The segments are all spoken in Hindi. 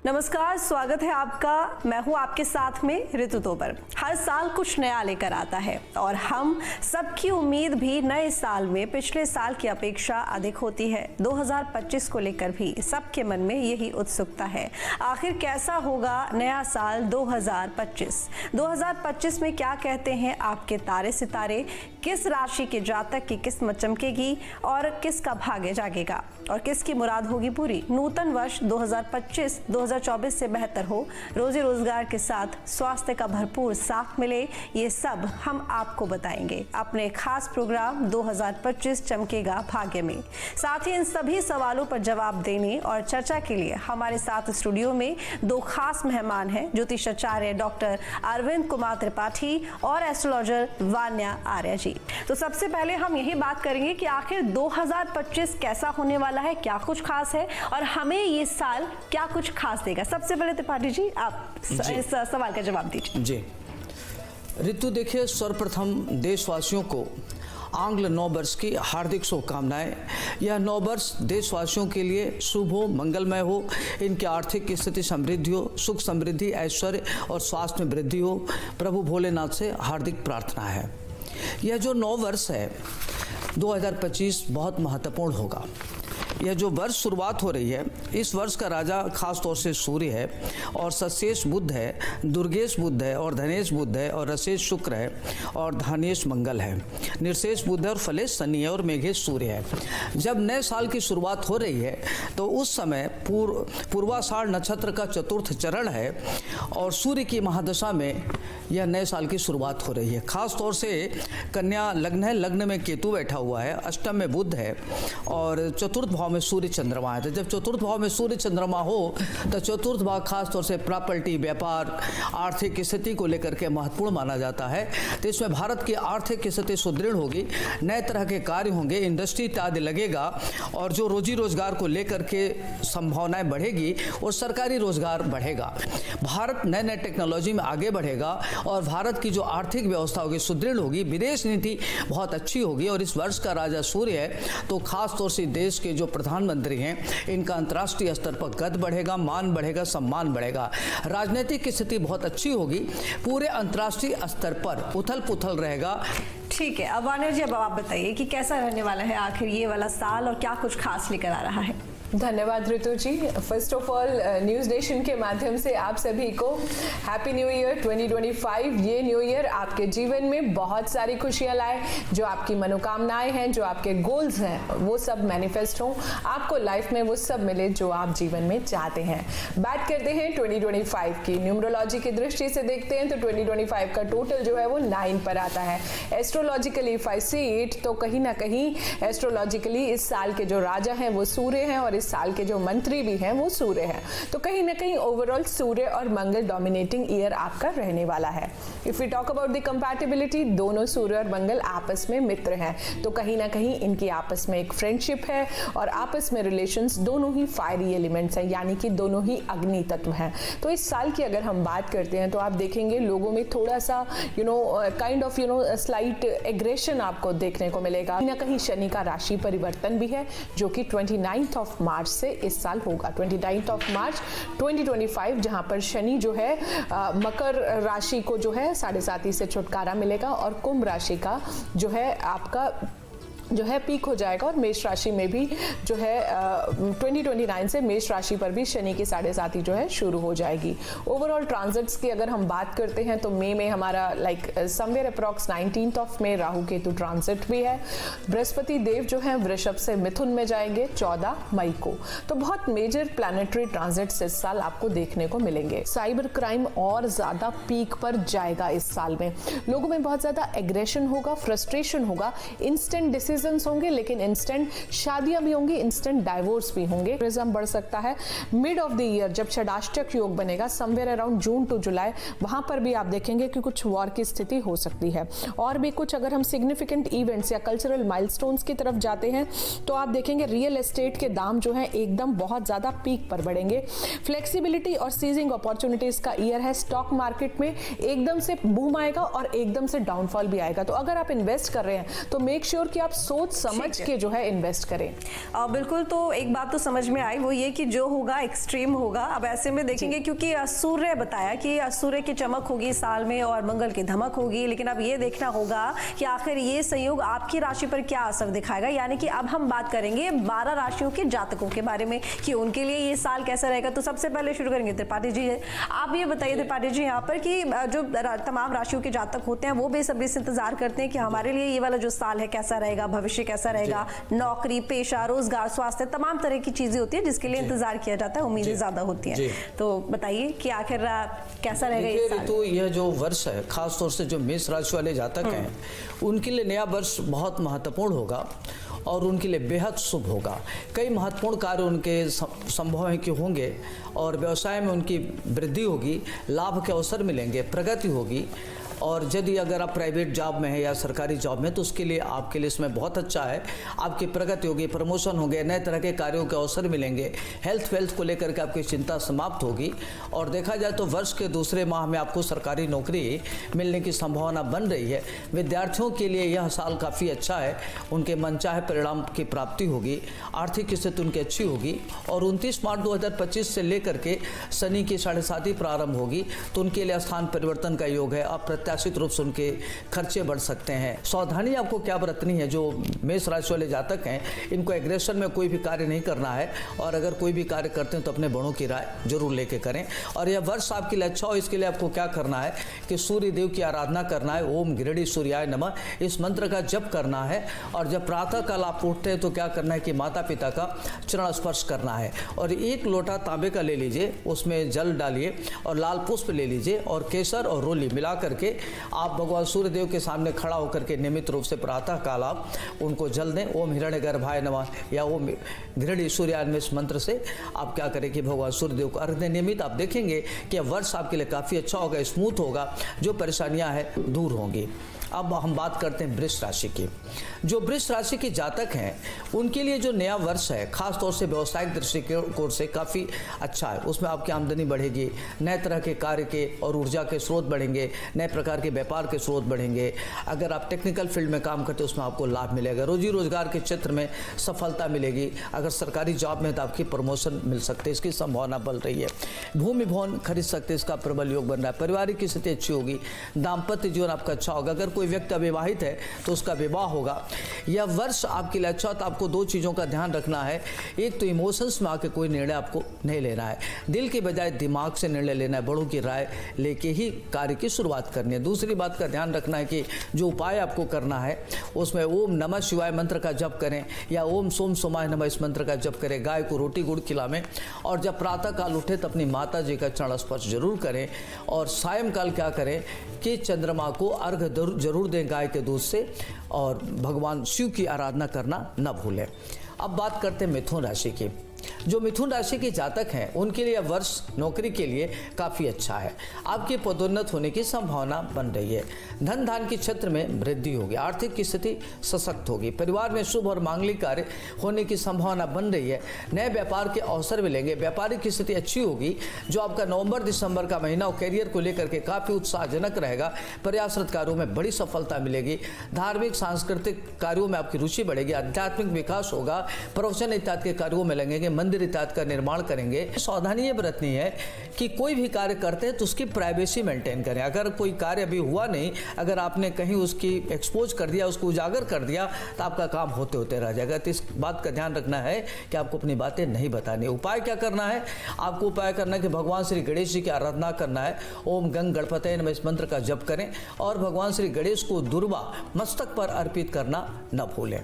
नमस्कार, स्वागत है आपका। मैं हूं आपके साथ में ऋतु तोमर। हर साल कुछ नया लेकर आता है और हम सबकी उम्मीद भी नए साल में पिछले साल की अपेक्षा अधिक होती है। 2025 को लेकर भी सबके मन में यही उत्सुकता है, आखिर कैसा होगा नया साल 2025। 2025 में क्या कहते हैं आपके तारे सितारे, किस राशि के जातक की किस्मत चमकेगी और किसका भाग्य जागेगा और किसकी मुराद होगी पूरी। नूतन वर्ष 2025 2024 से बेहतर हो, रोजी रोजगार के साथ स्वास्थ्य का भरपूर साथ मिले, ये सब हम आपको बताएंगे अपने खास प्रोग्राम 2025 चमकेगा भाग्य में। साथ ही इन सभी सवालों पर जवाब देने और चर्चा के लिए हमारे साथ स्टूडियो में दो खास मेहमान हैं, ज्योतिषाचार्य डॉक्टर अरविंद कुमार त्रिपाठी और एस्ट्रोलॉजर वान्या आर्य जी। तो सबसे पहले हम यही बात करेंगे कि आखिर 2025 कैसा होने वाला है, क्या कुछ खास है और हमें ये साल क्या कुछ खास देगा। सबसे पहले त्रिपाठी जी आप इस सवाल का जवाब दीजिए। जी ऋतु, देखिए सर्वप्रथम देशवासियों को आंग्ल नव वर्ष की हार्दिक शुभकामनाएं। यह नव वर्ष देशवासियों के लिए शुभ हो, मंगलमय हो, इनकी आर्थिक स्थिति समृद्धि हो, सुख समृद्धि ऐश्वर्य और स्वास्थ्य में वृद्धि हो, प्रभु भोलेनाथ से हार्दिक प्रार्थना है। यह जो नव वर्ष है 2025 बहुत महत्वपूर्ण होगा। यह जो वर्ष शुरुआत हो रही है, इस वर्ष का राजा खास तौर से सूर्य है और सशेष बुध है, दुर्गेश बुध है और धनेश बुध है और रसेश शुक्र है और धानेश मंगल है, निर्शेष बुध है और फलेश शनि है और मेघेश सूर्य है। जब नए साल की शुरुआत हो रही है तो उस समय पूर्वाषाढ़ नक्षत्र का चतुर्थ चरण है और सूर्य की महादशा में यह नए साल की शुरुआत हो रही है। खास तौर से कन्या लग्न है, लग्न में केतु बैठा हुआ है, अष्टम में बुध है और चतुर्थ भाव में सूर्य चंद्रमा है। तो जब चतुर्थ भाव में सूर्य चंद्रमा हो तो चतुर्थ भाव खास तौर से प्रॉपर्टी, व्यापार, आर्थिक स्थिति को लेकर के महत्वपूर्ण माना जाता है। तो इसमें भारत की आर्थिक स्थिति सुदृढ़ होगी, नए तरह के कार्य होंगे, इंडस्ट्री इत्यादि लगेगा और जो रोजी रोजगार को लेकर के संभावनाएं बढ़ेगी और सरकारी रोजगार बढ़ेगा। भारत नए नए टेक्नोलॉजी में आगे बढ़ेगा और भारत की जो आर्थिक व्यवस्था होगी सुदृढ़ होगी, विदेश नीति बहुत अच्छी होगी। और इस वर्ष का राजा सूर्य है तो खास तौर से देश के जो प्रधानमंत्री हैं इनका अंतर्राष्ट्रीय स्तर पर कद बढ़ेगा, मान बढ़ेगा, सम्मान बढ़ेगा, राजनीतिक स्थिति बहुत अच्छी होगी, पूरे अंतर्राष्ट्रीय स्तर पर उथल पुथल रहेगा। ठीक है, अब वान्या जी अब आप बताइए कि कैसा रहने वाला है आखिर ये वाला साल और क्या कुछ खास लेकर आ रहा है। धन्यवाद Ritu ji. First of all News Nation के माध्यम से आप सभी को हैप्पी न्यू ईयर 2025। ये न्यू ईयर आपके जीवन में बहुत सारी खुशियां लाए, जो आपकी मनोकामनाएं हैं, जो आपके गोल्स हैं, वो सब मैनिफेस्ट हों, आपको लाइफ में वो सब मिले जो आप जीवन में चाहते हैं। बात करते हैं 2025 की। न्यूमरोलॉजी की दृष्टि से देखते हैं तो 2025 का टोटल जो है वो 9 पर आता है। Astrologically if I see it तो कहीं ना कहीं एस्ट्रोलॉजिकली इस साल के जो राजा हैं वो सूर्य हैं और इस साल के जो मंत्री भी हैं वो सूर्य हैं। तो कहीं ना कहीं ओवरऑल सूर्य और मंगल डोमिनेटिंग ईयर आपका रहने वाला है। If we talk about the compatibility, दोनों सूर्य और मंगल आपस में मित्र हैं, तो कहीं ना कहीं इनकी आपस में एक फ्रेंडशिप है और आपस में रिलेशंस दोनों ही फायरी एलिमेंट्स हैं, यानी कि दोनों ही अग्नि तत्व हैं। तो इस साल की अगर हम बात करते हैं तो आप देखेंगे लोगों में थोड़ा सा काइंड ऑफ स्लाइट एग्रेशन आपको देखने को मिलेगा। कहीं ना कहीं शनि का राशि परिवर्तन भी है जो कि 29 ऑफ मार्च से इस साल होगा। 29 ऑफ मार्च 2025, जहां पर शनि जो है मकर राशि को जो है 7.5 से छुटकारा मिलेगा और कुंभ राशि का जो है आपका जो है पीक हो जाएगा और मेष राशि में भी जो है 2029 से मेष राशि पर भी शनि की 7.5 जो है शुरू हो जाएगी। ओवरऑल ट्रांजिट्स की अगर हम बात करते हैं तो मई में हमारा समवेयर अप्रॉक्स 19 ऑफ में राहु केतु ट्रांजिट भी है। बृहस्पति देव जो है वृषभ से मिथुन में जाएंगे 14 मई को। तो बहुत मेजर प्लैनेटरी ट्रांजिट्स इस साल आपको देखने को मिलेंगे। साइबर क्राइम और ज्यादा पीक पर जाएगा इस साल में। लोगों में बहुत ज्यादा एग्रेशन होगा, फ्रस्ट्रेशन होगा, इंस्टेंट डिसीजन होंगे, लेकिन इंस्टेंट शादियां भी होंगी, इंस्टेंट डाइवोर्स भी होंगे। टूरिज्म बढ़ सकता है। मिड ऑफ द ईयर जब षडाष्टक योग बनेगा समवेयर अराउंड जून टू जुलाई, वहां पर भी आप देखेंगे कि कुछ वॉर की स्थिति हो सकती है। और भी कुछ अगर हम सिग्निफिकेंट इवेंट्स या कल्चरल माइलस्टोन्स की तरफ जाते हैं तो आप देखेंगे रियल एस्टेट के दाम जो है एकदम बहुत ज्यादा पीक पर बढ़ेंगे। फ्लेक्सिबिलिटी और सीजिंग अपॉर्चुनिटीज का ईयर है। स्टॉक मार्केट में एकदम से बूम आएगा और एकदम से डाउनफॉल भी आएगा। तो अगर आप इन्वेस्ट कर रहे हैं तो मेक श्योर कि आप सोच समझ के जो है इन्वेस्ट करें। बिल्कुल, तो एक बात तो समझ में आई, वो ये कि जो होगा एक्सट्रीम होगा। अब ऐसे में देखेंगे क्योंकि सूर्य बताया कि सूर्य की चमक होगी साल में और मंगल की धमक होगी, लेकिन अब ये देखना होगा कि आखिर ये संयोग आपकी राशि पर क्या असर दिखाएगा। यानी कि अब हम बात करेंगे 12 राशियों के जातकों के बारे में कि उनके लिए ये साल कैसा रहेगा। तो सबसे पहले शुरू करेंगे त्रिपाठी जी। आप ये बताइए त्रिपाठी जी यहाँ पर कि जो तमाम राशियों के जातक होते हैं वो बेसब्री से इंतजार करते हैं कि हमारे लिए ये वाला जो साल है कैसा रहेगा, भविष्य कैसा रहेगा, नौकरी, पेशा, रोजगार, स्वास्थ्य, तमाम तरह की चीजें होती है जिसके लिए इंतजार किया जाता है, उम्मीदें ज्यादा होती हैं। तो बताइए कि आखिर कैसा रहेगा ये साल। तो यह जो वर्ष है, खास तौर से जो मेष राशि वाले जातक हैं उनके लिए नया वर्ष बहुत महत्वपूर्ण होगा और उनके लिए बेहद शुभ होगा। कई महत्वपूर्ण कार्य उनके संभव है कि होंगे और व्यवसाय में उनकी वृद्धि होगी, लाभ के अवसर मिलेंगे, प्रगति होगी। और यदि अगर आप प्राइवेट जॉब में है या सरकारी जॉब में तो उसके लिए आपके लिए इसमें बहुत अच्छा है। आपकी प्रगति होगी, प्रमोशन होंगे, नए तरह के कार्यों के अवसर मिलेंगे, हेल्थ वेल्थ को लेकर के आपकी चिंता समाप्त होगी। और देखा जाए तो वर्ष के दूसरे माह में आपको सरकारी नौकरी मिलने की संभावना बन रही है। विद्यार्थियों के लिए यह साल काफ़ी अच्छा है, उनके मनचाहे परिणाम की प्राप्ति होगी, आर्थिक स्थिति उनकी अच्छी होगी। और 29 मार्च 2025 से लेकर के शनि की 7.5 प्रारंभ होगी तो उनके लिए स्थान परिवर्तन का योग है। अप्रत्याशित रूप से उनके खर्चे बढ़ सकते हैं। सावधानी आपको क्या बरतनी है, जो मेष राशि वाले जातक हैं इनको एग्रेशन में कोई भी कार्य नहीं करना है और अगर कोई भी कार्य करते हैं तो अपने बड़ों की राय जरूर लेके करें। और यह वर्ष आपके लिए अच्छा हो, इसके लिए आपको क्या करना है कि सूर्य देव की आराधना करना है। ओम गृहणी सूर्याय नमः इस मंत्र का जप करना है। और जब प्रातः काल आप उठते हैं तो क्या करना है कि माता पिता का चरण स्पर्श करना है और 1 लोटा तांबे का ले लीजिए, उसमें जल डालिए और लाल पुष्प ले लीजिए और केसर और रोली मिला करके आप भगवान सूर्य देव के सामने खड़ा होकर के नियमित रूप से प्रातः काल आप उनको जल दें। ओम हिरण्यगर्भाय नमः या ओम गृहणी सूर्याय नमः इस मंत्र से आप क्या करें कि भगवान सूर्य देव को अर्घ दें नियमित। आप देखेंगे कि वर्ष आपके लिए काफ़ी अच्छा होगा, स्मूथ होगा, जो परेशानियां हैं दूर होंगी। अब हम बात करते हैं वृष राशि की। जो वृष राशि के जातक हैं उनके लिए जो नया वर्ष है खास तौर से व्यावसायिक दृष्टिकोण से काफ़ी अच्छा है। उसमें आपकी आमदनी बढ़ेगी, नए तरह के कार्य के और ऊर्जा के स्रोत बढ़ेंगे, नए प्रकार के व्यापार के स्रोत बढ़ेंगे। अगर आप टेक्निकल फील्ड में काम करते हैं उसमें आपको लाभ मिलेगा, रोजी रोजगार के क्षेत्र में सफलता मिलेगी। अगर सरकारी जॉब में तो आपकी प्रमोशन मिल सकती है, इसकी संभावना बन रही है। भूमि भवन खरीद सकते हैं, इसका प्रबल योग बन रहा है। पारिवारिक की स्थिति अच्छी होगी, दाम्पत्य जीवन आपका अच्छा होगा। अगर कोई व्यक्ति अविवाहित है तो उसका विवाह होगा। यह वर्ष आपके लिए अच्छा, तो आपको 2 चीज़ों का ध्यान रखना है। एक तो इमोशंस में आके कोई निर्णय आपको नहीं लेना है, दिल के बजाय दिमाग से निर्णय लेना है, बड़ों की राय लेके ही कार्य की शुरुआत करनी है। दूसरी बात का ध्यान रखना है कि जो उपाय आपको करना है उसमें ओम नमः शिवाय मंत्र का जप करें या ओम सोम सोमाय नमः इस मंत्र का जप करें। गाय को रोटी गुड़ खिलावें और जब प्रातः काल उठे तो अपनी माता जी का चरण स्पर्श जरूर करें। और सायंकाल क्या करें कि चंद्रमा को अर्घ जरूर दें गाय के दूध से और भगवान शिव की आराधना करना न भूलें। अब बात करते हैं मिथुन राशि की। जो मिथुन राशि के जातक हैं उनके लिए वर्ष नौकरी के लिए काफ़ी अच्छा है। आपकी पदोन्नत होने की संभावना बन रही है। धन धान के क्षेत्र में वृद्धि होगी, आर्थिक की स्थिति सशक्त होगी। परिवार में शुभ और मांगलिक कार्य होने की संभावना बन रही है। नए व्यापार के अवसर मिलेंगे, व्यापारिक की स्थिति अच्छी होगी। जो आपका नवंबर दिसंबर का महीना और कैरियर को लेकर के काफ़ी उत्साहजनक रहेगा। प्रयासरत कार्यों में बड़ी सफलता मिलेगी। धार्मिक सांस्कृतिक कार्यों में आपकी रुचि बढ़ेगी, आध्यात्मिक विकास होगा। प्रवचन इत्यादि के कार्यों में लगेंगे, मंदिर इत्यादि का निर्माण करेंगे। सावधानी ये बरतनी है कि कोई भी कार्य करते हैं तो उसकी प्राइवेसी मेंटेन करें। अगर कोई कार्य अभी हुआ नहीं, अगर आपने कहीं उसकी एक्सपोज कर दिया, उसको उजागर कर दिया तो आपका काम होते होते रह जाएगा। तो इस बात का ध्यान रखना है कि आपको अपनी बातें नहीं बतानी। उपाय क्या करना है, आपको उपाय करना है कि भगवान श्री गणेश जी की आराधना करना है। ओम गंग गणपतये नमः इस मंत्र का जप करें और भगवान श्री गणेश को दुर्वा मस्तक पर अर्पित करना न भूलें।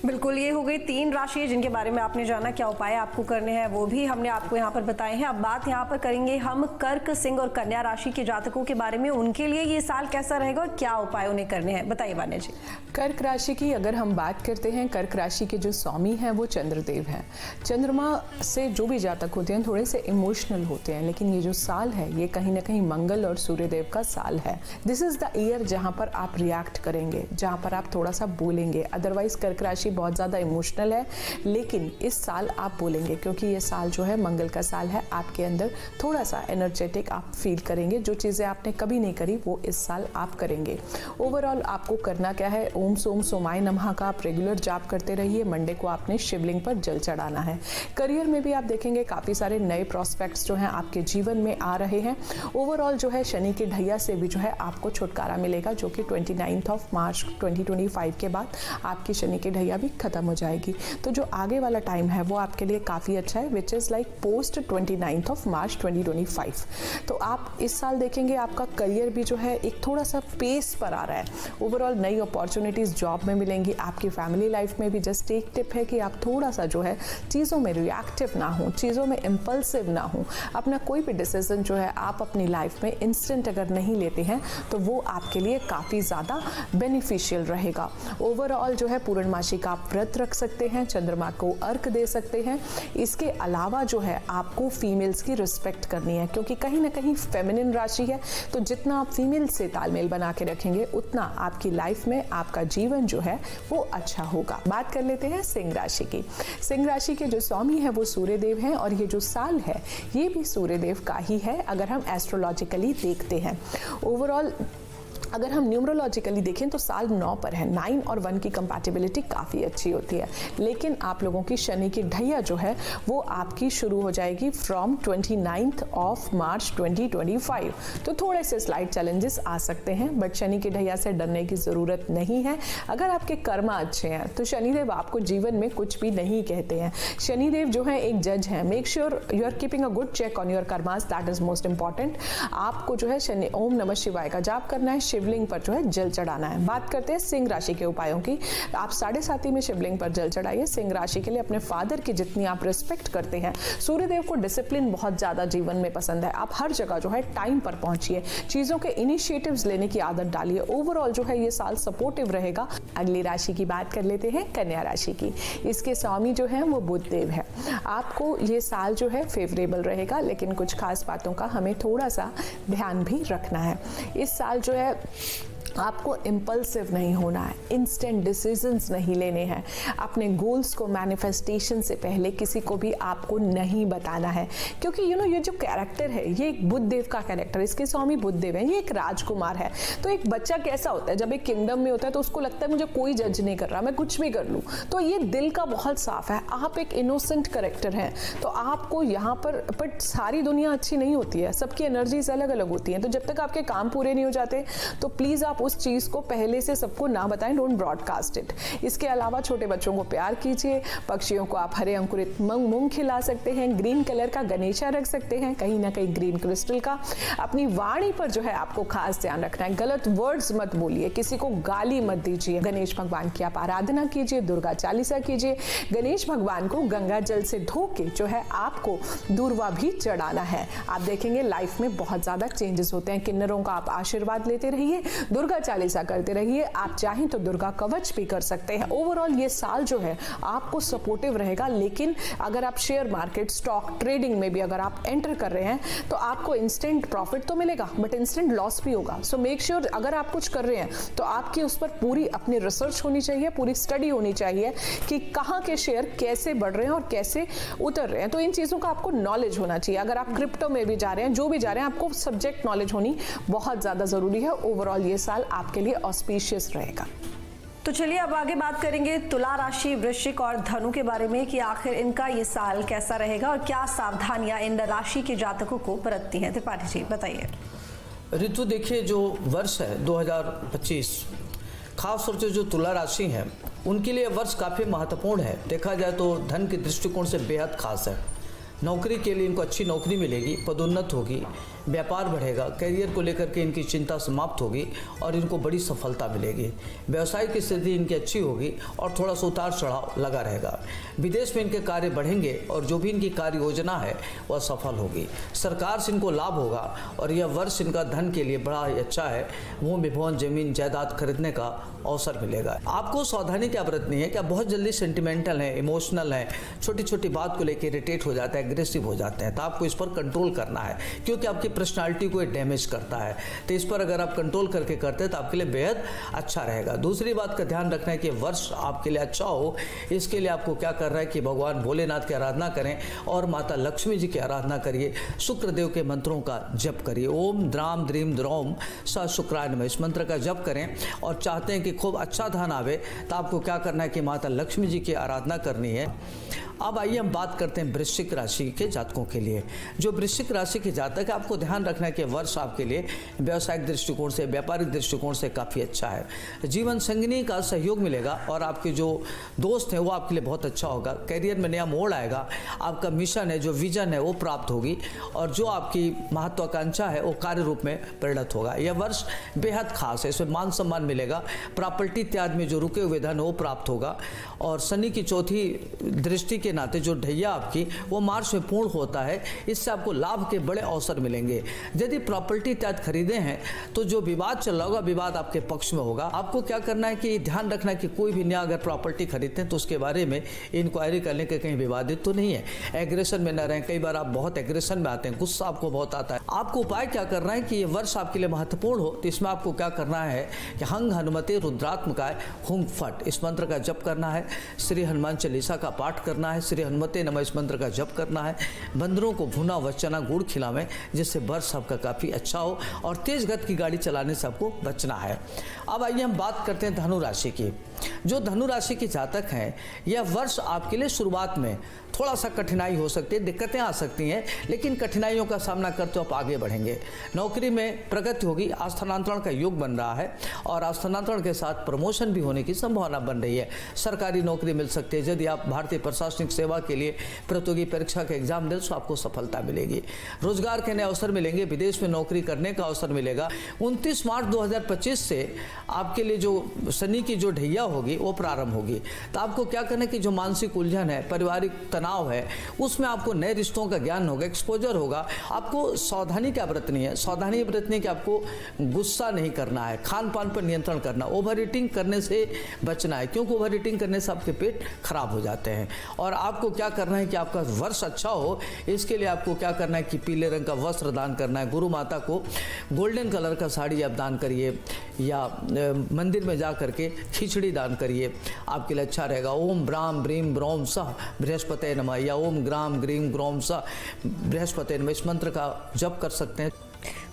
बिल्कुल, ये हो गई 3 राशि जिनके बारे में आपने जाना, क्या उपाय आपको करने हैं वो भी हमने आपको यहाँ पर बताए हैं। अब बात यहाँ पर करेंगे हम कर्क, सिंह और कन्या राशि के जातकों के बारे में। उनके लिए ये साल कैसा रहेगा और क्या उपाय उन्हें करने हैं, बताइए वान्या जी। कर्क राशि की अगर हम बात करते हैं, कर्क राशि के जो स्वामी हैं वो चंद्रदेव हैं। चंद्रमा से जो भी जातक होते हैं थोड़े से इमोशनल होते हैं, लेकिन ये जो साल है ये कहीं ना कहीं मंगल और सूर्यदेव का साल है। दिस इज द ईयर जहाँ पर आप रिएक्ट करेंगे, जहाँ पर आप थोड़ा सा बोलेंगे। अदरवाइज कर्क राशि राशि बहुत ज़्यादा इमोशनल है, लेकिन इस साल आप बोलेंगे, क्योंकि ये साल जो है मंगल का साल है, आपके अंदर थोड़ा सा एनर्जेटिक आप फील करेंगे। जो चीज़ें आपने कभी नहीं करी वो इस साल आप करेंगे। ओवरऑल आपको करना क्या है, ओम सोम सोमाय नमः का आप रेगुलर जाप करते रहिए। मंडे को आपने शिवलिंग पर जल चढ़ाना है। करियर में भी आप देखेंगे काफ़ी सारे नए प्रॉस्पेक्ट्स जो हैं आपके जीवन में आ रहे हैं। ओवरऑल जो है शनि की ढैया से भी जो है आपको छुटकारा मिलेगा, जो कि 29 मार्च 2025 के बाद आपकी शनि की ढैया भी खत्म हो जाएगी। तो जो आगे वाला टाइम है वो आपके लिए काफ़ी अच्छा है, विच इज़ लाइक पोस्ट 29 मार्च 2025। तो आप इस साल देखेंगे आपका करियर भी जो है एक थोड़ा सा पेस पर आ रहा है। ओवरऑल नई अपॉर्चुनिटीज़ जॉब में मिलेंगी। आपकी फैमिली लाइफ में भी जस्ट एक टिप है कि आप थोड़ा सा जो है चीज़ों में रिएक्टिव ना हो, चीज़ों में इम्पल्सिव ना हो। अपना कोई भी डिसीजन जो है आप अपनी लाइफ में इंस्टेंट अगर नहीं लेते हैं तो वो आपके लिए काफ़ी ज़्यादा बेनिफिशियल रहेगा। ओवरऑल जो है पूर्णमासी का आप व्रत रख सकते हैं, चंद्रमा को अर्घ दे सकते हैं। इसके अलावा जो है आपको फीमेल्स की रिस्पेक्ट करनी है, क्योंकि कहीं ना कहीं फेमिनिन राशि है, तो जितना आप फीमेल से तालमेल बना के रखेंगे उतना आपकी लाइफ में आपका जीवन जो है वो अच्छा होगा। बात कर लेते हैं सिंह राशि की। सिंह राशि के जो स्वामी है वो सूर्य देव हैं, और ये जो साल है ये भी सूर्य देव का ही है अगर हम एस्ट्रोलॉजिकली देखते हैं। ओवरऑल अगर हम न्यूमरोलॉजिकली देखें तो साल 9 पर है। 9 और 1 की कंपैटिबिलिटी काफ़ी अच्छी होती है, लेकिन आप लोगों की शनि की ढैया जो है वो आपकी शुरू हो जाएगी फ्रॉम 29 मार्च 2025। तो थोड़े से स्लाइड चैलेंजेस आ सकते हैं, बट शनि की ढैया से डरने की ज़रूरत नहीं है। अगर आपके कर्मा अच्छे हैं तो शनिदेव आपको जीवन में कुछ भी नहीं कहते हैं। शनिदेव जो है एक जज हैं। Make sure you are keeping a good check on your karmas, that is most important. आपको जो है शनि ओम नमः शिवाय का जाप करना है, शिवलिंग पर जो है जल चढ़ाना है। बात करते हैं सिंह राशि के उपायों की। आप 7:30 में शिवलिंग पर जल चढ़ाइए। सिंह राशि के लिए अपने फादर की जितनी आप रिस्पेक्ट करते हैं, सूर्यदेव को डिसिप्लिन बहुत ज्यादा जीवन में पसंद है। आप हर जगह जो है टाइम पर पहुंचिए, चीजों के इनिशिएटिव्स लेने की आदत डालिए। ओवरऑल जो है ये साल सपोर्टिव रहेगा। अगली राशि की बात कर लेते हैं कन्या राशि की। इसके स्वामी जो है वो बुध देव है। आपको ये साल जो है फेवरेबल रहेगा, लेकिन कुछ खास बातों का हमें थोड़ा सा ध्यान भी रखना है। इस साल जो है आपको इम्पल्सिव नहीं होना है, इंस्टेंट डिसीजंस नहीं लेने हैं। अपने गोल्स को मैनिफेस्टेशन से पहले किसी को भी आपको नहीं बताना है, क्योंकि ये जो कैरेक्टर है ये एक बुध देव का कैरेक्टर, इसके स्वामी बुध देव है, ये एक राजकुमार है। तो एक बच्चा कैसा होता है, जब एक किंगडम में होता है तो उसको लगता है मुझे कोई जज नहीं कर रहा, मैं कुछ भी कर लूँ। तो ये दिल का बहुत साफ है, आप एक इनोसेंट कैरेक्टर हैं। तो आपको यहाँ पर बट सारी दुनिया अच्छी नहीं होती है, सबकी एनर्जीज अलग अलग होती हैं। तो जब तक आपके काम पूरे नहीं हो जाते तो प्लीज़ आप उस चीज को पहले से सबको ना बताएं, डोंट ब्रॉडकास्ट इट। इसके अलावा छोटे बच्चों को प्यार कीजिए, पक्षियों को आप हरे अंकुरित मूंग खिला सकते हैं, ग्रीन कलर का गणेशा रख सकते हैं, कहीं ना कहीं ग्रीन क्रिस्टल का। अपनी वाणी पर जो है आपको खास ध्यान रखना है, गलत वर्ड्स मत बोलिए, किसी को गाली मत दीजिए। गणेश भगवान की आप आराधना कीजिए, दुर्गा चालीसा कीजिए। गणेश भगवान को गंगा जल से धो के जो है आपको दूर्वा भी चढ़ाना है। आप देखेंगे लाइफ में बहुत ज्यादा चेंजेस होते हैं। किन्नरों का आप आशीर्वाद लेते रहिए, दुर्गा चालीसा करते रहिए। आप चाहें तो दुर्गा कवच भी कर सकते हैं। ओवरऑल ये साल जो है आपको सपोर्टिव रहेगा, लेकिन अगर आप शेयर मार्केट, स्टॉक ट्रेडिंग में भी अगर आप एंटर कर रहे हैं तो आपको इंस्टेंट प्रॉफिट तो मिलेगा बट इंस्टेंट लॉस भी होगा। सो मेक श्योर अगर आप कुछ कर रहे हैं तो आपकी उस पर पूरी अपनी रिसर्च होनी चाहिए, पूरी स्टडी होनी चाहिए कि कहाँ के शेयर कैसे बढ़ रहे हैं और कैसे उतर रहे हैं। तो इन चीज़ों का आपको नॉलेज होना चाहिए। अगर आप क्रिप्टो में भी जा रहे हैं, जो भी जा रहे हैं, आपको सब्जेक्ट नॉलेज होनी बहुत ज़्यादा ज़रूरी है। ओवरऑल ये साल आपके लिए ऑस्पिशियस रहेगा। तो चलिए अब आगे बात करेंगे तुला राशि, वृश्चिक और धनु के बारे में कि आखिर इनका ये साल कैसा रहेगा और क्या सावधानियां इन राशि के जातकों को बरतती हैं। त्रिपाठी जी बताइए। ऋतु देखिए, जो वर्ष है 2025, खास तौर से जो तुला राशि है उनके लिए वर्ष काफ़ी महत्वपूर्ण है। देखा जाए तो धन के दृष्टिकोण से बेहद खास है। नौकरी के लिए इनको अच्छी नौकरी मिलेगी, पदोन्नत होगी, व्यापार बढ़ेगा, करियर को लेकर के इनकी चिंता समाप्त होगी और इनको बड़ी सफलता मिलेगी। व्यवसायिक स्थिति इनकी अच्छी होगी और थोड़ा सा उतार चढ़ाव लगा रहेगा। विदेश में इनके कार्य बढ़ेंगे और जो भी इनकी कार्य योजना है वह सफल होगी। सरकार से इनको लाभ होगा और यह वर्ष इनका धन के लिए बड़ा ही अच्छा है। भूमि भवन, जमीन जायदाद खरीदने का अवसर मिलेगा। आपको सावधानी क्या बरतनी है कि आप बहुत जल्दी सेंटिमेंटल हैं, इमोशनल हैं, छोटी छोटी बात को लेकर इरिटेट हो जाता है, एग्रेसिव हो जाते हैं। तो आपको इस पर कंट्रोल करना है, क्योंकि आपकी पर्सनालिटी को डैमेज करता है। तो इस पर अगर आप कंट्रोल करके करते हैं तो आपके लिए बेहद अच्छा रहेगा। दूसरी बात का ध्यान रखना है कि वर्ष आपके लिए अच्छा हो, इसके लिए आपको क्या करना है कि भगवान भोलेनाथ की आराधना करें और माता लक्ष्मी जी की आराधना करिए। शुक्रदेव के मंत्रों का जप करिए। ओम द्राम द्रीम द्रौम स शुक्राय नमः, इस मंत्र का जप करें। और चाहते हैं कि खूब अच्छा धन आवे तो आपको क्या करना है कि माता लक्ष्मी जी की आराधना करनी है। अब आइए हम बात करते हैं वृश्चिक राशि के जातकों के लिए। जो वृश्चिक राशि के जातक है, आपको ध्यान रखना है कि वर्ष आपके लिए व्यावसायिक दृष्टिकोण से, व्यापारिक दृष्टिकोण से काफ़ी अच्छा है। जीवन संगिनी का सहयोग मिलेगा और आपके जो दोस्त हैं वो आपके लिए बहुत अच्छा होगा। करियर में नया मोड़ आएगा, आपका मिशन है, जो विजन है वो प्राप्त होगी और जो आपकी महत्वाकांक्षा है वो कार्य रूप में परिणत होगा। यह वर्ष बेहद खास है, इसमें मान सम्मान मिलेगा। प्रॉपर्टी इत्यादि में जो रुके हुए धन वो प्राप्त होगा। और शनि की चौथी दृष्टि के नाते जो ढैया आपकी वो मार्च में पूर्ण होता है, इससे आपको लाभ के बड़े अवसर मिलेंगे। यदि प्रॉपर्टी इत्यादि खरीदे हैं तो जो विवाद चल रहा होगा, विवाद आपके पक्ष में होगा। आपको क्या करना है कि ध्यान रखना है कि कोई भी नया अगर प्रॉपर्टी खरीदते हैं तो उसके बारे में इंक्वायरी करने के कहीं विवादित तो नहीं है, एग्रेशन में न रहें। कई बार आप बहुत एग्रेशन में आते हैं, गुस्सा आपको बहुत आता है। आपको उपाय क्या करना है कि ये वर्ष आपके लिए महत्वपूर्ण हो, तो इसमें आपको क्या करना है कि हंग हनुमते रुद्रात्मकाय हुंग फट, इस मंत्र का जप करना है। श्री हनुमान चालीसा का पाठ करना है। श्री हनुमते नमः, इस मंत्र का जप करना है। बंदरों को भुना व चना गुड़ खिलावें, जिससे वर्ष आपका काफ़ी अच्छा हो। और तेज गति की गाड़ी चलाने से आपको बचना है। अब आइए हम बात करते हैं धनु राशि की। जो धनु राशि के जातक हैं, यह वर्ष आपके लिए शुरुआत में थोड़ा सा कठिनाई हो सकती है, दिक्कतें आ सकती हैं, लेकिन कठिनाइयों का सामना करते आप आगे बढ़ेंगे। नौकरी में प्रगति होगी, स्थानांतरण का योग बन रहा है और स्थानांतरण के साथ प्रमोशन भी होने की संभावना बन रही है। सरकारी नौकरी मिल सकती है। यदि आप भारतीय प्रशासनिक सेवा के लिए प्रतियोगी परीक्षा के एग्जाम दें तो आपको सफलता मिलेगी। रोजगार के नए अवसर मिलेंगे, विदेश में नौकरी करने का अवसर मिलेगा। 29 मार्च 2025 से आपके लिए जो शनि की जो ढैया होगी वो प्रारंभ होगी। तो आपको क्या करना है कि जो मानसिक उलझन है, पारिवारिक तनाव है, उसमें आपको नए रिश्तों का ज्ञान होगा, एक्सपोजर होगा। आपको सावधानी क्या बरतनी है? सावधानी बरतनी कि आपको गुस्सा नहीं करना है, खान पान पर नियंत्रण करना, ओवर ईटिंग करने से बचना है, क्योंकि ओवर ईटिंग करने से आपके पेट खराब हो जाते हैं। और आपको क्या करना है कि आपका वर्ष अच्छा हो, इसके लिए आपको क्या करना है कि पीले रंग का वस्त्र दान करना है। गुरु माता को गोल्डन कलर का साड़ी आप दान करिए या मंदिर में जा करके खिचड़ी दान करिए, आपके लिए अच्छा रहेगा। ओम ब्राम ब्रीम ब्रौम सह बृहस्पते नमः या ओम ग्राम ग्रीम ग्रोम सह बृहस्पते नमः, इस मंत्र का जप कर सकते हैं।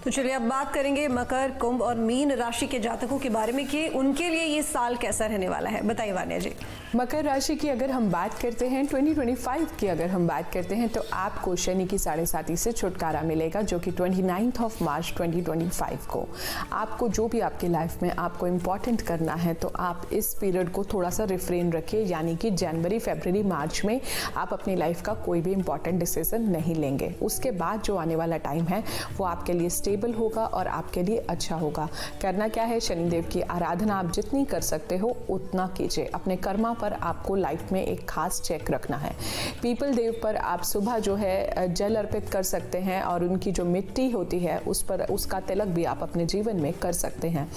तो चलिए अब बात करेंगे मकर, कुंभ और मीन राशि के जातकों के बारे में कि उनके लिए ये साल कैसा रहने वाला है। बताइए वान्या जी। मकर राशि की अगर हम बात करते हैं 2025 की अगर हम बात करते हैं तो आपको शनि की 7.5 से छुटकारा मिलेगा, जो कि 29 मार्च 2025 को। आपको जो भी आपकी लाइफ में आपको इम्पॉर्टेंट करना है तो आप इस पीरियड को थोड़ा सा रिफ्रेन रखिए, यानी कि जनवरी, फरवरी, मार्च में आप अपनी लाइफ का कोई भी इम्पॉर्टेंट डिसीजन नहीं लेंगे। उसके बाद जो आने वाला टाइम है वो आपके लिए स्टेबल होगा और आपके लिए अच्छा होगा। करना क्या है, शनिदेव की आराधना आप जितनी कर सकते हो उतना कीजिए। अपने कर्मा पर आपको लाइफ में एक खास चेक रखना है। पीपल देव पर आप सुबह जो है जल अर्पित कर सकते हैं और उनकी जो मिट्टी होती है उस पर उसका तिलक भी आप अपने जीवन में कर सकते हैं।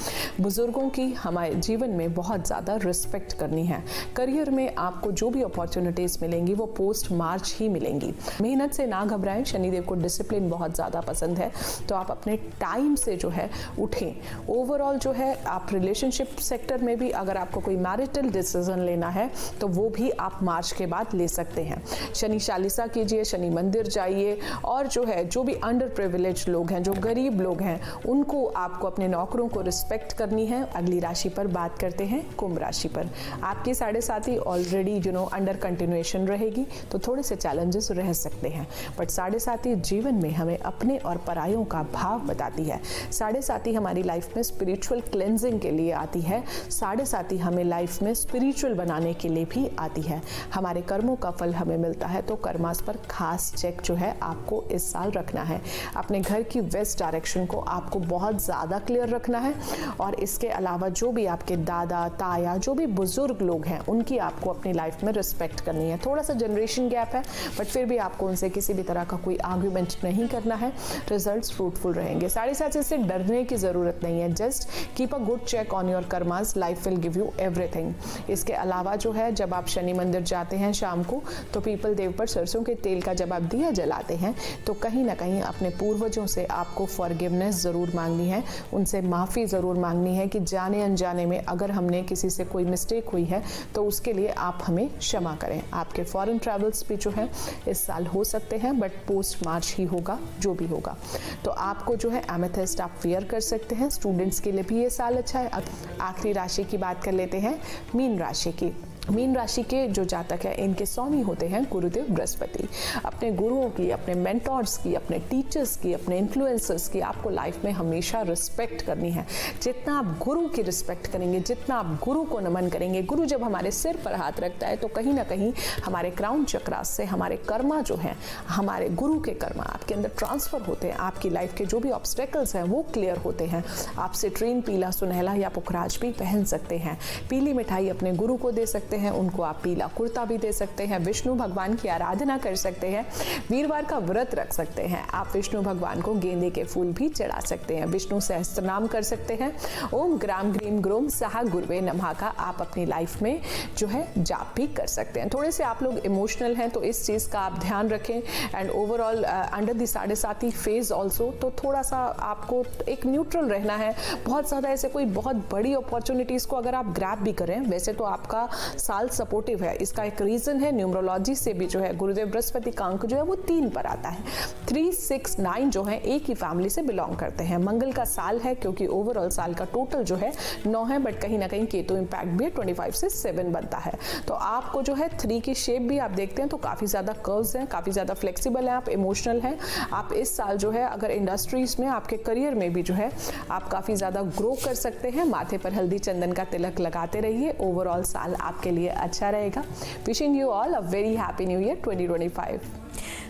बुजुर्गों की हमारे जीवन में बहुत ज़्यादा रिस्पेक्ट करनी है। करियर में आपको जो भी अपॉर्चुनिटीज़ मिलेंगी वो पोस्ट मार्च ही मिलेंगी। मेहनत से ना घबराएं। शनिदेव को डिसिप्लिन बहुत ज़्यादा पसंद है, तो आप अपने टाइम से जो है उठें। ओवरऑल जो है आप रिलेशनशिप सेक्टर में भी अगर आपको कोई मैरिटल डिसीजन लेना है तो वो भी आप मार्च के बाद ले सकते हैं। शनि चालीसा कीजिए, शनि मंदिर जाइए और जो है जो भी अंडर प्रिविलेज लोग हैं, जो गरीब लोग हैं, उनको आपको अपने नौकरों को रिस्पेक्ट करनी है। अगली राशि पर बात करते हैं, कुंभ राशि पर। आपकी 7.5 ऑलरेडी अंडर कंटिन्यूएशन रहेगी, तो थोड़े से चैलेंजेस रह सकते हैं, बट 7.5 जीवन में हमें अपने और परायों का भाव बताती है। 7.5 हमारी लाइफ में स्पिरिचुअल क्लेंजिंग के लिए आती है। 7.5 हमें लाइफ में स्पिरिचुअल बनाने के लिए भी आती है। हमारे कर्मों का फल हमें मिलता है, तो कर्मास पर खास चेक जो है आपको इस साल रखना है। अपने घर की वेस्ट डायरेक्शन को आपको बहुत ज़्यादा क्लियर रखना है और इसके अलावा जो भी आपके दादा ताया जो भी बुजुर्ग लोग हैं उनकी आपको अपनी लाइफ में रिस्पेक्ट करनी है। थोड़ा सा जनरेशन गैप है, बट फिर भी आपको उनसे किसी भी तरह का कोई आर्ग्यूमेंट नहीं करना है। रिजल्ट्स फ्रूटफुल रहेंगे। 7.5 से डरने की ज़रूरत नहीं है, just keep a good check on your karmas, life will give you everything. इसके अलावा जो है जब आप शनि मंदिर जाते हैं शाम को तो पीपल देव पर सरसों के तेल का जब आप दिया जलाते हैं तो कहीं ना कहीं अपने पूर्वजों से आपको फॉरगिवनेस ज़रूर मांगनी है, उनसे माफ़ी ज़रूर मांगनी है कि जाने अनजाने में अगर हमने किसी से कोई मिस्टेक हुई है तो उसके लिए आप हमें क्षमा करें। आपके फॉरेन ट्रैवल्स भी जो है इस साल हो सकते हैं, बट पोस्ट मार्च ही होगा जो भी होगा। तो आपको जो है एमेथिस्ट आप वेयर कर सकते हैं। स्टूडेंट्स के लिए भी ये साल अच्छा है। अब आखिरी राशि की बात कर लेते हैं, मीन राशि की। मीन राशि के जो जातक है इनके स्वामी होते हैं गुरुदेव बृहस्पति। अपने गुरुओं की, अपने मेंटोर्स की, अपने टीचर्स की, अपने इन्फ्लुएंसर्स की आपको लाइफ में हमेशा रिस्पेक्ट करनी है। जितना आप गुरु की रिस्पेक्ट करेंगे, जितना आप गुरु को नमन करेंगे, गुरु जब हमारे सिर पर हाथ रखता है तो कहीं ना कहीं हमारे क्राउन चक्रा से हमारे कर्मा जो हैं, हमारे गुरु के कर्मा आपके अंदर ट्रांसफर होते हैं। आपकी लाइफ के जो भी ऑब्स्टेकल्स हैं वो क्लियर होते हैं। आप सिट्रीन, पीला, सुनहला या पुखराज भी पहन सकते हैं। पीली मिठाई अपने गुरु को दे सकते हैं, उनको आप पीला कुर्ता भी दे सकते हैं। विष्णु भगवान की आराधना कर सकते हैं। वीरवार का व्रत रख सकते हैं। आप विष्णु भगवान को गेंदे के फूल भी चढ़ा सकते हैं। विष्णु सहस्त्र नाम कर सकते हैं। ओम ग्राम ग्रीम ग्रोम सहा गुरुवे नमः का आप अपनी लाइफ में जो है जाप भी कर सकते हैं। थोड़े से आप लोग इमोशनल हैं तो इस चीज़ का आप ध्यान रखें। And overall under the 7.5 phase also तो थोड़ा सा आपको एक न्यूट्रल रहना है। बहुत ज़्यादा ऐसे कोई बहुत बड़ी अपॉर्चुनिटीज़ को अगर आप ग्रैब भी करें, वैसे तो आपका साल सपोर्टिव है। इसका एक रीजन है, न्यूमरोलॉजी से भी जो है गुरुदेव बृहस्पति का अंक जो है वो 3 पर आता है। 3, 6, 9 जो है एक ही फैमिली से बिलोंग करते हैं। मंगल का साल है क्योंकि ओवरऑल साल का टोटल जो है 9 है, बट कहीं ना कहीं केतु इंपैक्ट भी है, 25 से 7 बनता है। तो आपको जो है 3 की शेप भी आप देखते हैं तो काफ़ी ज़्यादा कर्व्स हैं, काफ़ी ज़्यादा फ्लेक्सिबल है, आप इमोशनल हैं। आप इस साल जो है अगर इंडस्ट्रीज में, आपके करियर में भी जो है आप काफ़ी ज़्यादा ग्रो कर सकते हैं। माथे पर हल्दी चंदन का तिलक लगाते रहिए। ओवरऑल साल आपके लिए अच्छा रहेगा। Wishing you all a very happy new year 2025।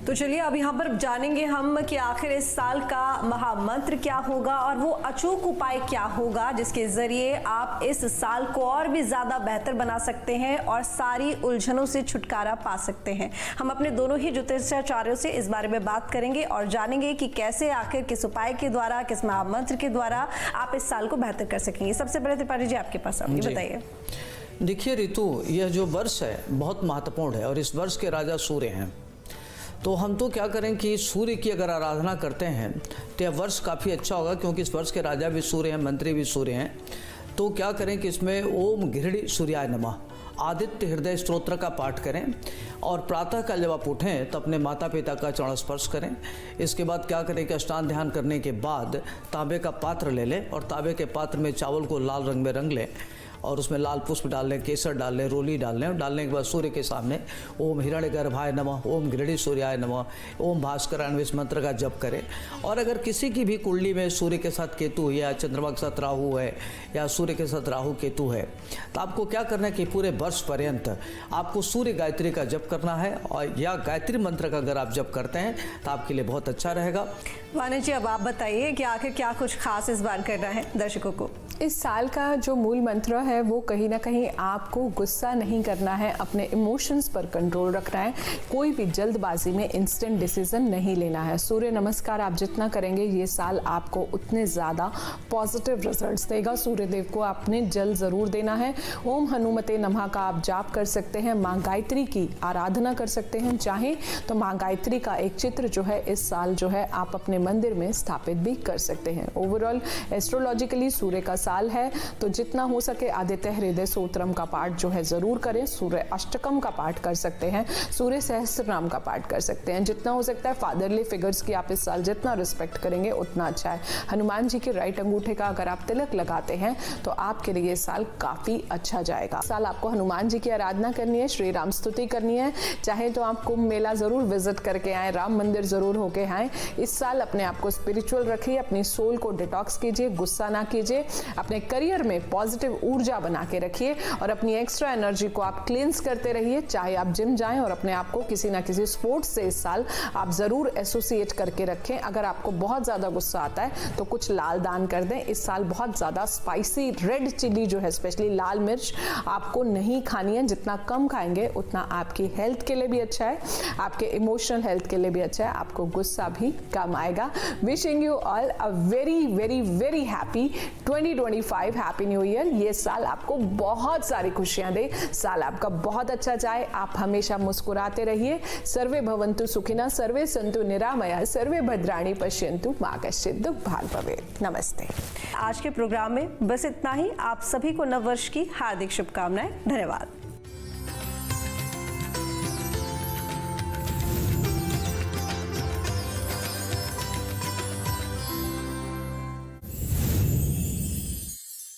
तो चलिए अब यहाँ पर जानेंगे हम कि आखिर इस साल का महामंत्र क्या होगा और वो अचूक उपाय क्या होगा जिसके जरिए आप इस साल को और भी ज्यादा बेहतर बना सकते हैं और सारी उलझनों से छुटकारा पा सकते हैं। हम अपने दोनों ही ज्योतिषाचार्यों से इस बारे में बात करेंगे और जानेंगे कि कैसे आखिर किस उपाय के द्वारा, किस महामंत्र के द्वारा आप इस साल को बेहतर कर सकेंगे। सबसे पहले त्रिपाठी जी आपके पास, आप बताइए। देखिए रितु, यह जो वर्ष है बहुत महत्वपूर्ण है और इस वर्ष के राजा सूर्य हैं। तो हम तो क्या करें कि सूर्य की अगर आराधना करते हैं तो यह वर्ष काफ़ी अच्छा होगा, क्योंकि इस वर्ष के राजा भी सूर्य हैं, मंत्री भी सूर्य हैं। तो क्या करें कि इसमें ओम घृणी सूर्याय नमः आदित्य हृदय स्तोत्र का पाठ करें और प्रातःकाल जब आप उठें तो अपने माता पिता का चरण स्पर्श करें। इसके बाद क्या करें कि स्नान ध्यान करने के बाद तांबे का पात्र ले लें और तांबे के पात्र में चावल को लाल रंग में रंग लें और उसमें लाल पुष्प डाल लें, केसर डाल लें, रोली डाल लें और डालने के बाद सूर्य के सामने ओम हिरण्यगर्भाय नमः, ओम घृणी सूर्याय नमः, ओम भास्कराय इस मंत्र का जप करें। और अगर किसी की भी कुंडली में सूर्य के साथ केतु या चंद्रमा के साथ राहु है या सूर्य के साथ राहु केतु है तो आपको क्या करना है कि पूरे वर्ष पर्यंत आपको सूर्य गायत्री का जप करना है और या गायत्री मंत्र का अगर आप जप करते हैं तो आपके लिए बहुत अच्छा रहेगा। वाणी जी अब आप बताइए कि आखिर क्या कुछ खास इस बार करना है दर्शकों को। इस साल का जो मूल मंत्र है वो कहीं ना कहीं आपको गुस्सा नहीं करना है, अपने इमोशंस पर कंट्रोल रखना है, कोई भी जल्दबाजी में इंस्टेंट डिसीजन नहीं लेना है। सूर्य नमस्कार आप जितना करेंगे ये साल आपको उतने ज़्यादा पॉजिटिव रिजल्ट्स देगा। सूर्य देव को आपने जल ज़रूर देना है। ओम हनुमते नमः का आप जाप कर सकते हैं। माँ गायत्री की आराधना कर सकते हैं। चाहें तो माँ गायत्री का एक चित्र जो है इस साल जो है आप अपने मंदिर में स्थापित भी कर सकते हैं। ओवरऑल एस्ट्रोलॉजिकली सूर्य का साल है तो जितना हो सके आदित्य हृदय स्तोत्रम का पाठ जो है जरूर करें। सूर्य अष्टकम का पाठ कर सकते हैं, सूर्य सहस्त्र नाम का पाठ कर सकते हैं। जितना हो सकता है फादरली फिगर्स की आप इस साल जितना रिस्पेक्ट करेंगे उतना अच्छा है। हनुमान जी के राइट अंगूठे का अगर आप तिलक लगाते हैं तो आपके लिए साल काफी अच्छा जाएगा। साल आपको हनुमान जी की आराधना करनी है, श्री राम स्तुति करनी है। चाहे तो आप कुंभ मेला जरूर विजिट करके आए, राम मंदिर जरूर होके आए। इस साल अपने आप को स्पिरिचुअल रखिए, अपनी सोल को डिटॉक्स कीजिए, गुस्सा ना कीजिए, अपने करियर में पॉजिटिव ऊर्जा ऊर्जा बना के रखिए और अपनी एक्स्ट्रा एनर्जी को आप क्लींस करते रहिए। चाहे आप जिम जाएं और अपने आप को किसी ना किसी स्पोर्ट्स से इस साल आप जरूर एसोसिएट करके रखें। अगर आपको बहुत ज्यादा गुस्सा आता है तो कुछ लाल दान कर दें। इस साल बहुत ज्यादा स्पाइसी रेड चिली जो है, स्पेशली लाल मिर्च, आपको नहीं खानी है। जितना कम खाएंगे उतना आपकी हेल्थ के लिए भी अच्छा है, आपके इमोशनल हेल्थ के लिए भी अच्छा है, आपको गुस्सा भी कम आएगा। Wishing you all a very very very happy 2025, happy new year. ये साल आपको बहुत सारी खुशियां दे, साल आपका बहुत अच्छा जाए। आप हमेशा मुस्कुराते रहिए। सर्वे भवन्तु सुखिनः, सर्वे सन्तु निरामया, सर्वे भद्राणि पश्यन्तु मा कश्चित् दुःखभाग् भवेत्। नमस्ते। आज के प्रोग्राम में बस इतना ही। आप सभी को नववर्ष की हार्दिक शुभकामनाएं। धन्यवाद।